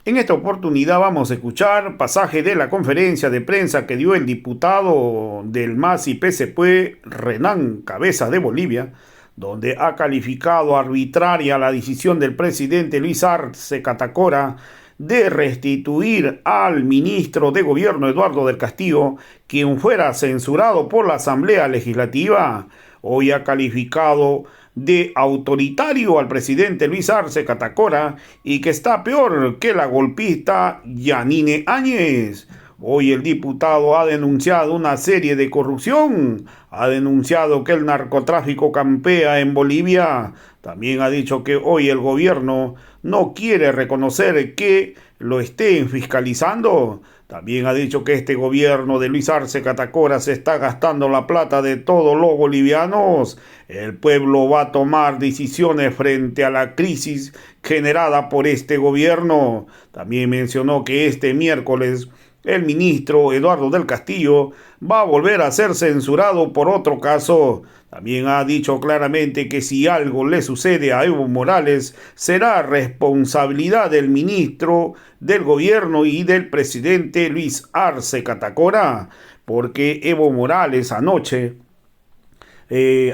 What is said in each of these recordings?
En esta oportunidad vamos a escuchar pasaje de la conferencia de prensa que dio el diputado del MAS y PSPUE, Renán Cabeza de Bolivia, donde ha calificado arbitraria la decisión del presidente Luis Arce Catacora de restituir al ministro de Gobierno Eduardo del Castillo, quien fuera censurado por la Asamblea Legislativa. Hoy ha calificado de autoritario al presidente Luis Arce Catacora y que está peor que la golpista Yanine Áñez. Hoy el diputado ha denunciado una serie de corrupción, ha denunciado que el narcotráfico campea en Bolivia, también ha dicho que hoy el gobierno no quiere reconocer que lo estén fiscalizando. También ha dicho que este gobierno de Luis Arce Catacora se está gastando la plata de todos los bolivianos. El pueblo va a tomar decisiones frente a la crisis generada por este gobierno. También mencionó que este miércoles el ministro Eduardo del Castillo va a volver a ser censurado por otro caso. También ha dicho claramente que si algo le sucede a Evo Morales, será responsabilidad del ministro del gobierno y del presidente Luis Arce Catacora, porque Evo Morales anoche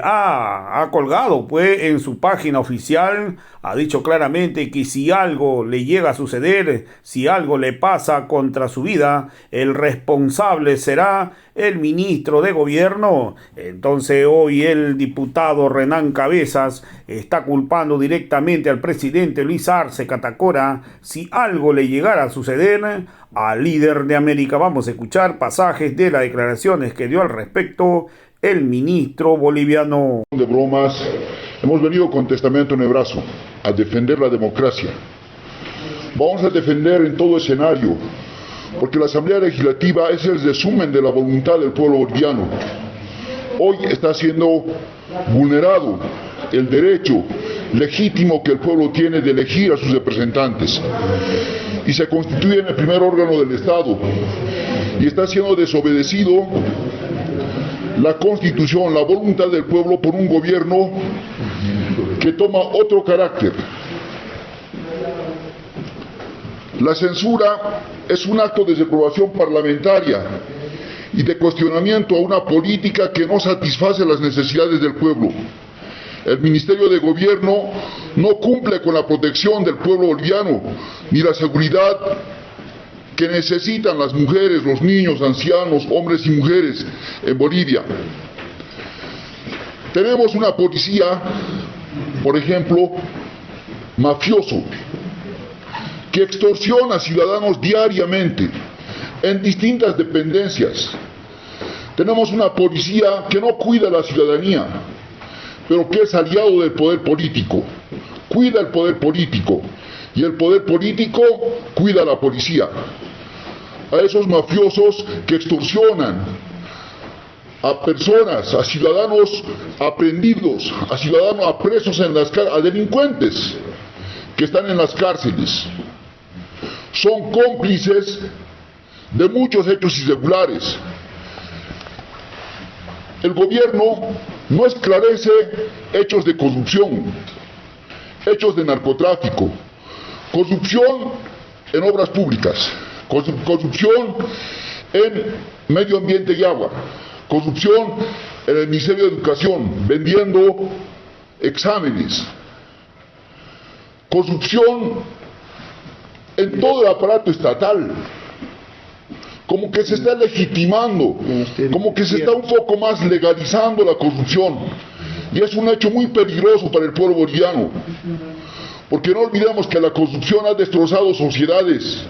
ha colgado pues en su página oficial, ha dicho claramente que si algo le llega a suceder, si algo le pasa contra su vida, el responsable será el ministro de gobierno. Entonces hoy el diputado Renán Cabezas está culpando directamente al presidente Luis Arce Catacora si algo le llegara a suceder al líder de América. Vamos a escuchar pasajes de las declaraciones que dio al respecto el ministro boliviano. De bromas, hemos venido con testamento en el brazo a defender la democracia. Vamos a defender en todo escenario, porque la Asamblea Legislativa es el resumen de la voluntad del pueblo boliviano. Hoy está siendo vulnerado el derecho legítimo que el pueblo tiene de elegir a sus representantes y se constituye en el primer órgano del Estado y está siendo desobedecido la Constitución, la voluntad del pueblo por un gobierno que toma otro carácter. La censura es un acto de reprobación parlamentaria y de cuestionamiento a una política que no satisface las necesidades del pueblo. El Ministerio de Gobierno no cumple con la protección del pueblo boliviano ni la seguridad que necesitan las mujeres, los niños, ancianos, hombres y mujeres en Bolivia. Tenemos una policía, por ejemplo, mafioso, que extorsiona a ciudadanos diariamente en distintas dependencias. Tenemos una policía que no cuida a la ciudadanía, pero que es aliado del poder político, cuida el poder político, y el poder político cuida a la policía. A esos mafiosos que extorsionan a personas, a ciudadanos aprendidos, a ciudadanos a presos en las cárceles, a delincuentes que están en las cárceles. Son cómplices de muchos hechos irregulares. El gobierno no esclarece hechos de corrupción, hechos de narcotráfico, corrupción en obras públicas, corrupción en medio ambiente y agua, corrupción en el Ministerio de Educación, vendiendo exámenes, corrupción en todo el aparato estatal, como que se está legitimando, como que se está un poco más legalizando la corrupción, y es un hecho muy peligroso para el pueblo boliviano, porque no olvidemos que la corrupción ha destrozado sociedades,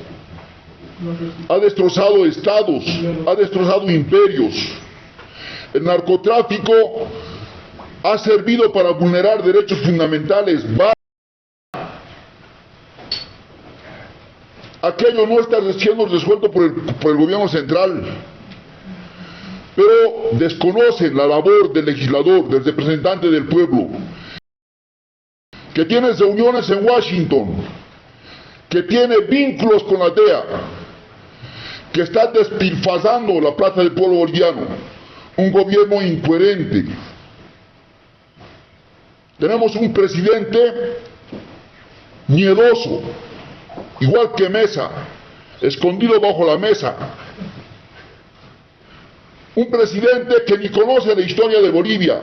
ha destrozado estados, ha destrozado imperios. El narcotráfico ha servido para vulnerar derechos fundamentales. Aquello no está siendo resuelto por el gobierno central, pero desconocen la labor del legislador, del representante del pueblo, que tiene reuniones en Washington, que tiene vínculos con la DEA, que está despilfarrando la plata del pueblo boliviano, un gobierno incoherente. Tenemos un presidente miedoso, igual que Mesa, escondido bajo la mesa. Un presidente que ni conoce la historia de Bolivia.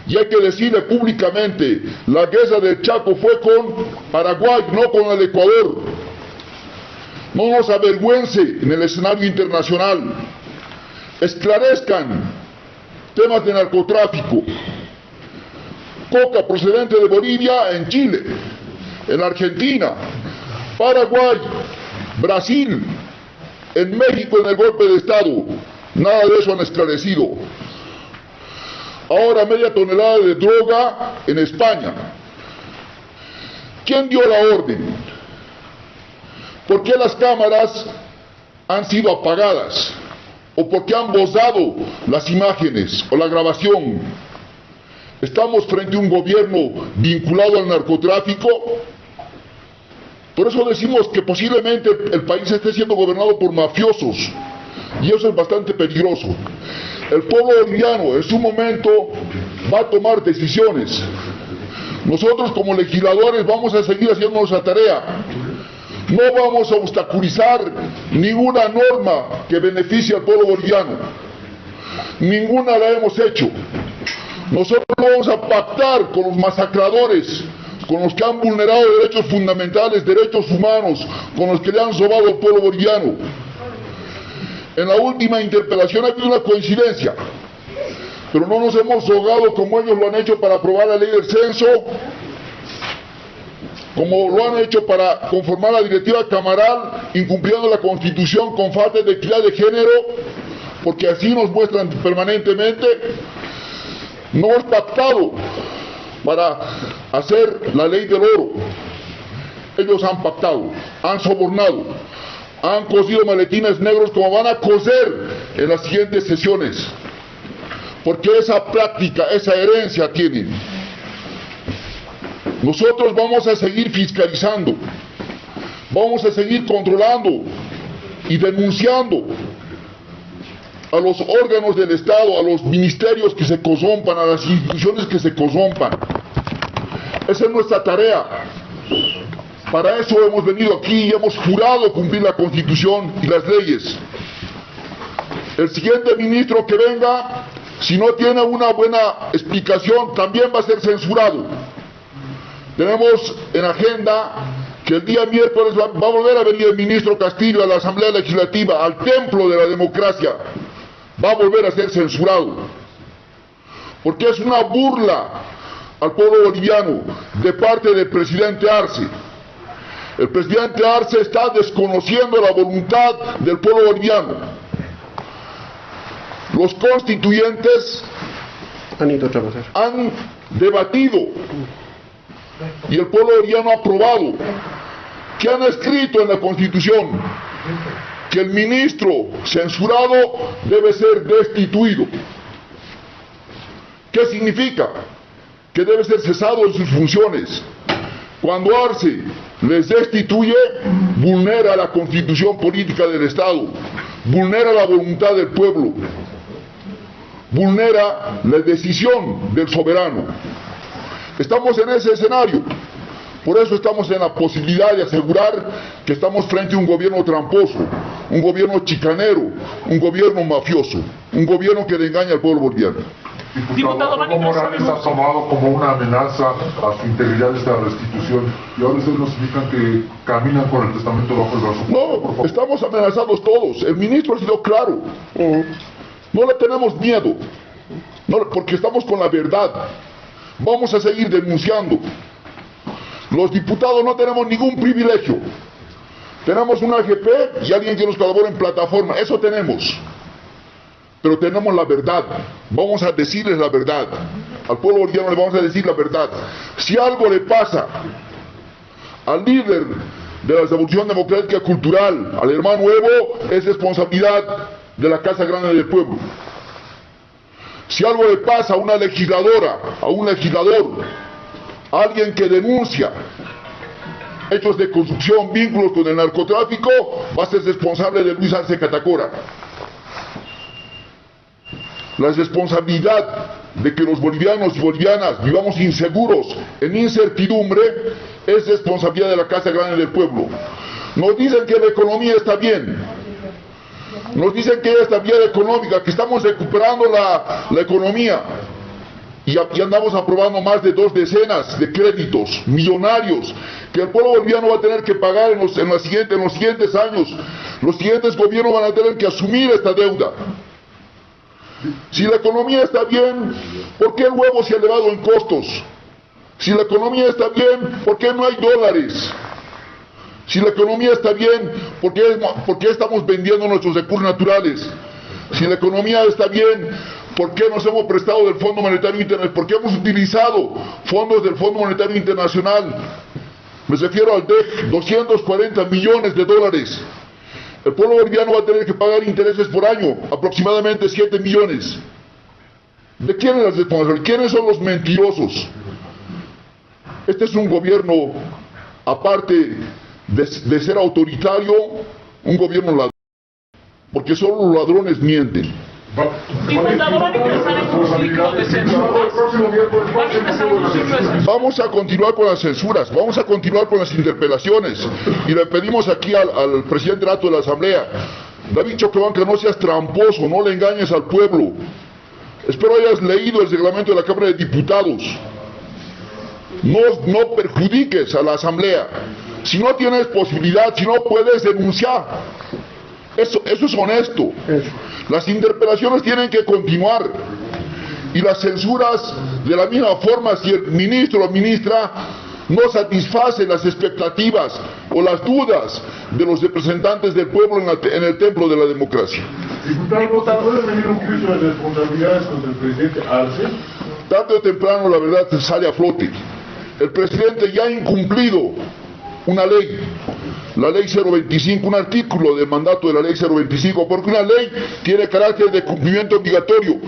Y hay que decirle públicamente, la guerra del Chaco fue con Paraguay, no con el Ecuador. No nos avergüence en el escenario internacional. Esclarezcan temas de narcotráfico. Coca procedente de Bolivia en Chile, en Argentina, Paraguay, Brasil, en México en el golpe de Estado. Nada de eso han esclarecido. Ahora media tonelada de droga en España. ¿Quién dio la orden? ¿Por qué las cámaras han sido apagadas? ¿O por qué han borrado las imágenes o la grabación? ¿Estamos frente a un gobierno vinculado al narcotráfico? Por eso decimos que posiblemente el país esté siendo gobernado por mafiosos, y eso es bastante peligroso. El pueblo boliviano en su momento va a tomar decisiones. Nosotros como legisladores vamos a seguir haciendo nuestra tarea. No vamos a obstaculizar ninguna norma que beneficie al pueblo boliviano. Ninguna la hemos hecho. Nosotros vamos a pactar con los masacradores, con los que han vulnerado derechos fundamentales, derechos humanos, con los que le han robado al pueblo boliviano. En la última interpelación ha habido una coincidencia, pero no nos hemos rogado como ellos lo han hecho para aprobar la ley del censo, como lo han hecho para conformar la directiva camaral, incumpliendo la Constitución con falta de equidad de género, porque así nos muestran permanentemente. No hemos pactado para hacer la ley del oro. Ellos han pactado, han sobornado, han cosido maletines negros como van a coser en las siguientes sesiones. Porque esa práctica, esa herencia tienen. Nosotros vamos a seguir fiscalizando, vamos a seguir controlando y denunciando a los órganos del Estado, a los ministerios que se corrompan, a las instituciones que se corrompan. Esa es nuestra tarea. Para eso hemos venido aquí y hemos jurado cumplir la Constitución y las leyes. El siguiente ministro que venga, si no tiene una buena explicación, también va a ser censurado. Tenemos en agenda que el día miércoles va a volver a venir el ministro Castillo a la Asamblea Legislativa, al templo de la democracia. Va a volver a ser censurado. Porque es una burla al pueblo boliviano de parte del presidente Arce. El presidente Arce está desconociendo la voluntad del pueblo boliviano. Los constituyentes han debatido y el pueblo boliviano ha aprobado. ¿Qué han escrito en la Constitución? Que el ministro censurado debe ser destituido. ¿Qué significa? Que debe ser cesado en sus funciones. Cuando Arce les destituye, vulnera la Constitución política del Estado, vulnera la voluntad del pueblo, vulnera la decisión del soberano. Estamos en ese escenario. Por eso estamos en la posibilidad de asegurar que estamos frente a un gobierno tramposo, un gobierno chicanero, un gobierno mafioso, un gobierno que le engaña al pueblo boliviano. Diputado, Evo Morales ha tomado como una amenaza a su integridad esta restitución y ahora ustedes nos indican que caminan con el testamento bajo el brazo. No, estamos amenazados todos. El ministro ha sido claro. No le tenemos miedo, no, porque estamos con la verdad. Vamos a seguir denunciando. Los diputados no tenemos ningún privilegio. Tenemos un AGP y alguien que nos colabora en plataforma. Eso tenemos. Pero tenemos la verdad. Vamos a decirles la verdad. Al pueblo boliviano le vamos a decir la verdad. Si algo le pasa al líder de la Revolución Democrática Cultural, al hermano Evo, es responsabilidad de la Casa Grande del Pueblo. Si algo le pasa a una legisladora, a un legislador, a alguien que denuncia hechos de corrupción, vínculos con el narcotráfico, va a ser responsable de Luis Arce Catacora. La responsabilidad de que los bolivianos y bolivianas vivamos inseguros, en incertidumbre, es responsabilidad de la Casa Grande del Pueblo. Nos dicen que la economía está bien, nos dicen que hay estabilidad económica, que estamos recuperando la economía, y andamos aprobando más de 2 decenas de créditos millonarios que el pueblo boliviano va a tener que pagar en los siguientes años. Los siguientes gobiernos van a tener que asumir esta deuda. Si la economía está bien, ¿por qué el huevo se ha elevado en costos? Si la economía está bien, ¿por qué no hay dólares? Si la economía está bien, ¿por qué estamos vendiendo nuestros recursos naturales? Si la economía está bien, ¿por qué nos hemos prestado del Fondo Monetario Internacional? ¿Por qué hemos utilizado fondos del Fondo Monetario Internacional? Me refiero al DEC, 240 millones de dólares. El pueblo boliviano va a tener que pagar intereses por año, aproximadamente 7 millones. ¿De quién es la responsabilidad? ¿Quiénes son los mentirosos? Este es un gobierno, aparte de ser autoritario, un gobierno ladrón, porque solo los ladrones mienten. Vamos a continuar con las censuras, vamos a continuar con las interpelaciones, y le pedimos aquí al presidente Rato de la Asamblea, David Choquehuanca, no seas tramposo, no le engañes al pueblo. Espero hayas leído el reglamento de la Cámara de Diputados. No perjudiques a la Asamblea. Si no tienes posibilidad, si no puedes denunciar, eso es honesto. Las interpelaciones tienen que continuar, y las censuras de la misma forma. Si el ministro o ministra no satisface las expectativas o las dudas de los representantes del pueblo en el templo de la democracia. Diputado, ¿puede venir un juicio de responsabilidades contra el presidente Arce? Tarde o temprano la verdad sale a flote. El presidente ya ha incumplido una ley, la ley 025, un artículo del mandato de la ley 025, porque una ley tiene carácter de cumplimiento obligatorio,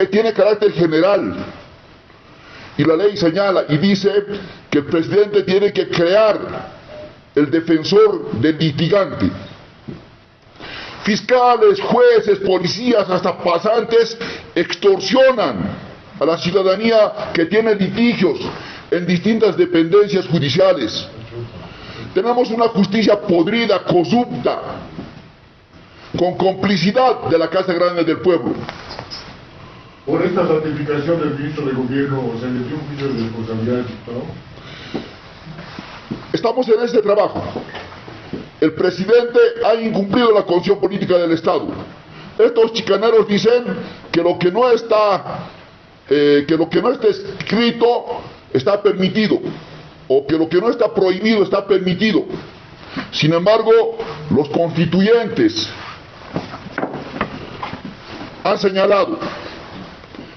tiene carácter general, y la ley señala y dice que el presidente tiene que crear el defensor del litigante. Fiscales, jueces, policías, hasta pasantes extorsionan a la ciudadanía que tiene litigios en distintas dependencias judiciales. Tenemos una justicia podrida, corrupta, con complicidad de la Casa Grande del Pueblo. Por esta ratificación del ministro de Gobierno, ¿se le dio un juicio de responsabilidad, diputado? Estamos en este trabajo. El presidente ha incumplido la constitución política del Estado. Estos chicaneros dicen que lo que no está escrito está permitido, o que lo que no está prohibido está permitido. Sin embargo, los constituyentes han señalado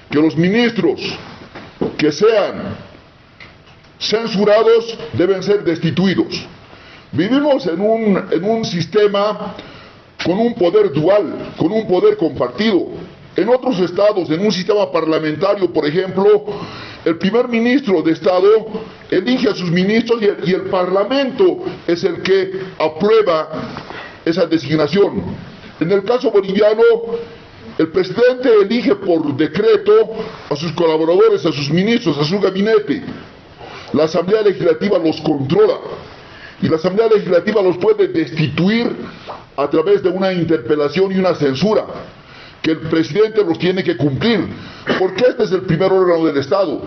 que los ministros que sean censurados deben ser destituidos. Vivimos en un sistema con un poder dual, con un poder compartido. En otros estados, en un sistema parlamentario, por ejemplo, el primer ministro de Estado elige a sus ministros y el Parlamento es el que aprueba esa designación. En el caso boliviano, el presidente elige por decreto a sus colaboradores, a sus ministros, a su gabinete. La Asamblea Legislativa los controla, y la Asamblea Legislativa los puede destituir a través de una interpelación y una censura, que el presidente los tiene que cumplir, porque este es el primer órgano del Estado.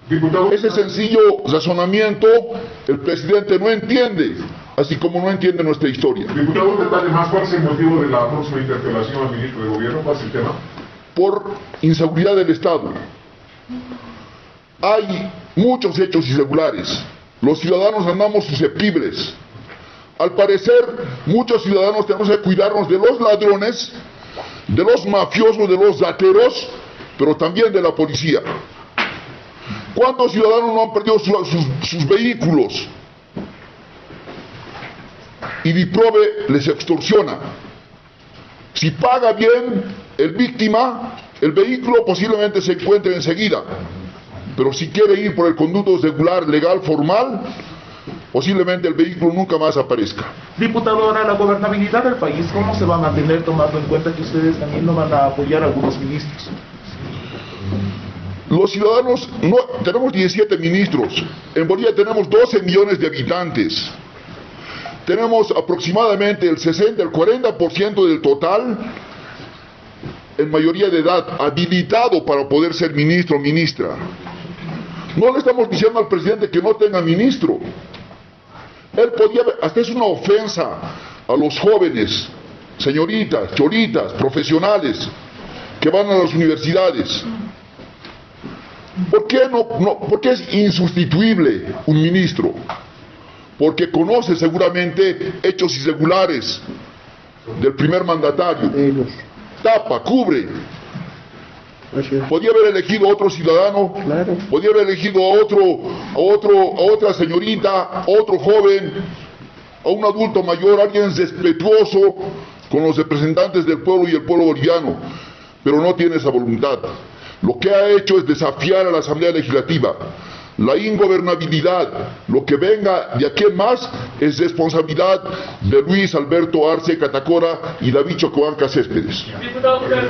Diputado, ese sencillo razonamiento el presidente no entiende, así como no entiende nuestra historia. Diputado, un detalle más, ¿cuál es el motivo de la próxima interpelación al ministro de Gobierno? ¿Cuál es el tema? Por inseguridad del Estado. Hay muchos hechos irregulares. Los ciudadanos andamos susceptibles. Al parecer, muchos ciudadanos tenemos que cuidarnos de los ladrones, de los mafiosos, de los rateros, pero también de la policía. ¿Cuántos ciudadanos no han perdido sus vehículos? Y Diprove les extorsiona. Si paga bien el víctima, el vehículo posiblemente se encuentre enseguida. Pero si quiere ir por el conducto regular, legal, formal, posiblemente el vehículo nunca más aparezca. Diputado, ahora la gobernabilidad del país, ¿cómo se va a mantener tomando en cuenta que ustedes también no van a apoyar a algunos ministros? Los ciudadanos, no, tenemos 17 ministros, en Bolivia tenemos 12 millones de habitantes, tenemos aproximadamente el 60, el 40% del total, en mayoría de edad, habilitado para poder ser ministro o ministra. No le estamos diciendo al presidente que no tenga ministro. Él podía, hasta es una ofensa a los jóvenes, señoritas, cholitas, profesionales, que van a las universidades. ¿Por qué por qué es insustituible un ministro? Porque conoce seguramente hechos irregulares del primer mandatario. Tapa, cubre. Podía haber elegido a otro ciudadano, claro. Podía haber elegido a otra señorita, a otro joven, a un adulto mayor, alguien respetuoso con los representantes del pueblo y el pueblo boliviano, pero no tiene esa voluntad. Lo que ha hecho es desafiar a la Asamblea Legislativa. La ingobernabilidad, lo que venga de aquí en más, es responsabilidad de Luis Alberto Arce Catacora y David Chocoanca Céspedes.